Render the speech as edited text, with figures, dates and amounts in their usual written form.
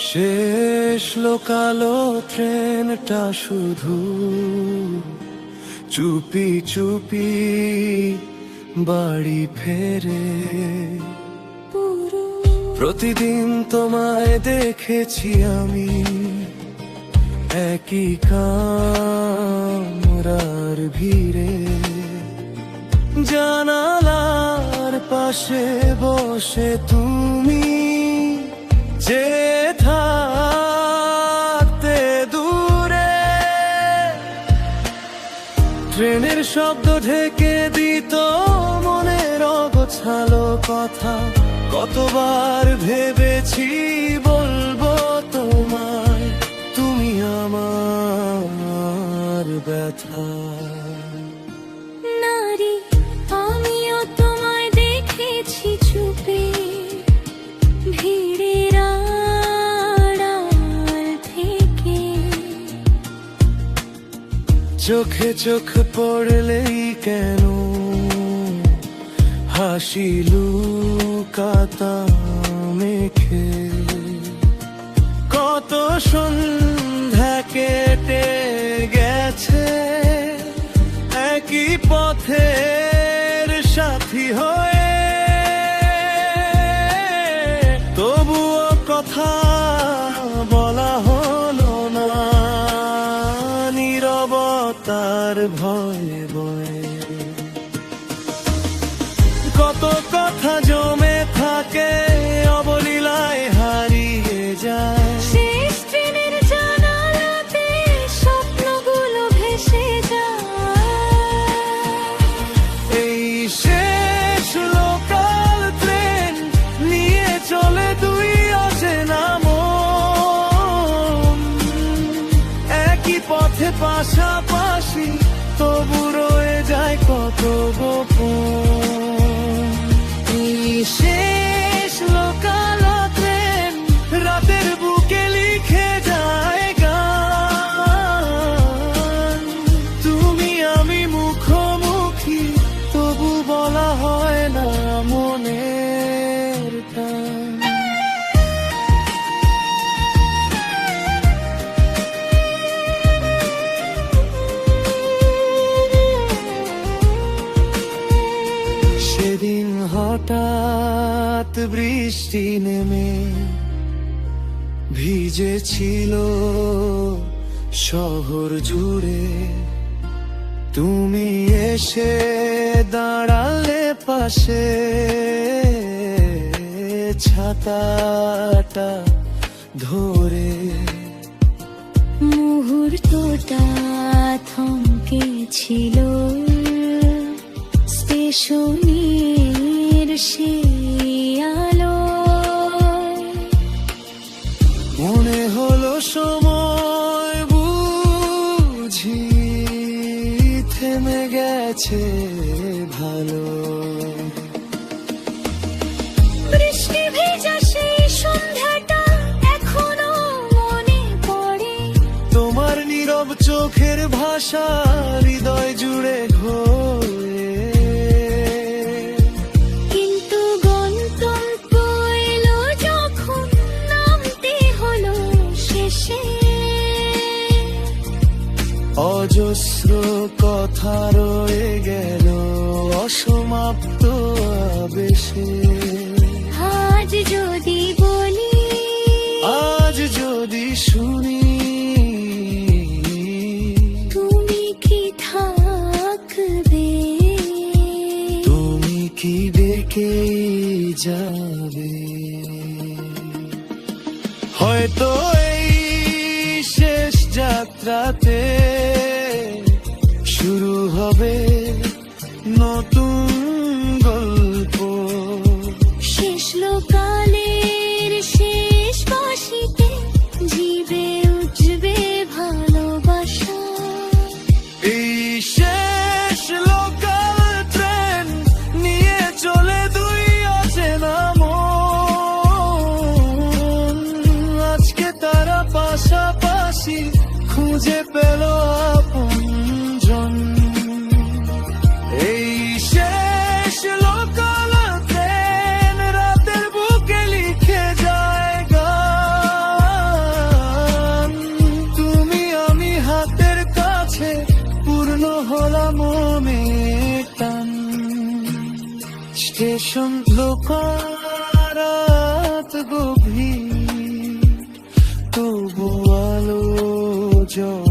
শেষ লোকালো ট্রেনটা শুধু চুপি চুপি বাড়ি ফেরে। প্রতিদিন তোমায় দেখেছি আমি একই কামরার ভিড়ে, জানালার পাশে বসে তুমি যে থাকতে দূরে। ট্রেনের শব্দ ঢেকে দিত মনের অগোছালো কথা, কতবার ভেবেছি বলবো তোমায়, তুমি আমার ব্যথা। নারী আমিও তোমায় দেখেছি চুপে ভিড়ের আড়াল থেকে, চোখে চোখ পড়লেই কেন হাসি লুকাতাম মেখে। কত সন্ধ্যা কেটে গেছে একই পথের সাথী হয়ে, তবুও কথা বলা হলো না, নীরবতার ভয়ে বয়ে। কত কথা জমে থাকে অবলীলায় হারিয়ে যায়, শেষ ট্রেনের জানালাতে স্বপ্নগুলো ভেসে যায়। এই শেষ লোকাল ট্রেন নিয়ে চলে দুই অচেনা মন, একই পথে পাশাপাশি তবু রয়ে যায় কত গোপন। শেষ লোকাল ট্রেন রাতের বুকে লিখে যায় গান, তুমি আমি মুখোমুখি তবু বলা হয় না মনের টান। সেদিন হঠাৎ বৃষ্টি নেমে ভিজেছিল শহর জুড়ে, তুমি এসে দাঁড়ালে পাশে, ছাতাটা ধরে। মুহূর্তটা থমকে ছিল স্টেশনের সে আলো, মনে হলো সময় বুঝি থেমে গেছে ভালো। বৃষ্টি ভেজা সেই সন্ধ্যাটা এখনো মনে পড়ে, তোমার নীরব চোখের ভাষা হৃদয় জুড়ে ঘোরে। কিন্তু গন্তব্য এলো যখন নামতে হলো শেষে, অজস্র কথা রয়ে গেল অসমাপ্ত আবেশে। আজ যদি বলি, আজ যদি শুনি, তুমি কি থাকবে, তুমি কি ডেকে যাবে। হয়তো এই শেষ যাত্রাতে শুরু হবে নতুন গল্প, শেষ লোকালের শেষ বাঁশিতে জিবে উঠবে ভালোবাসা। এই শেষ লোকাল ট্রেন নিয়ে চলে দুই অচেনা মন, আজকে তারা পাশাপাশি খুঁজে পেল আপনজন। এই শেষ লোকাল ট্রেন রাতের বুকে লিখে যায় গান, ভীষণ লোকারাত গভীর তবু আলো জল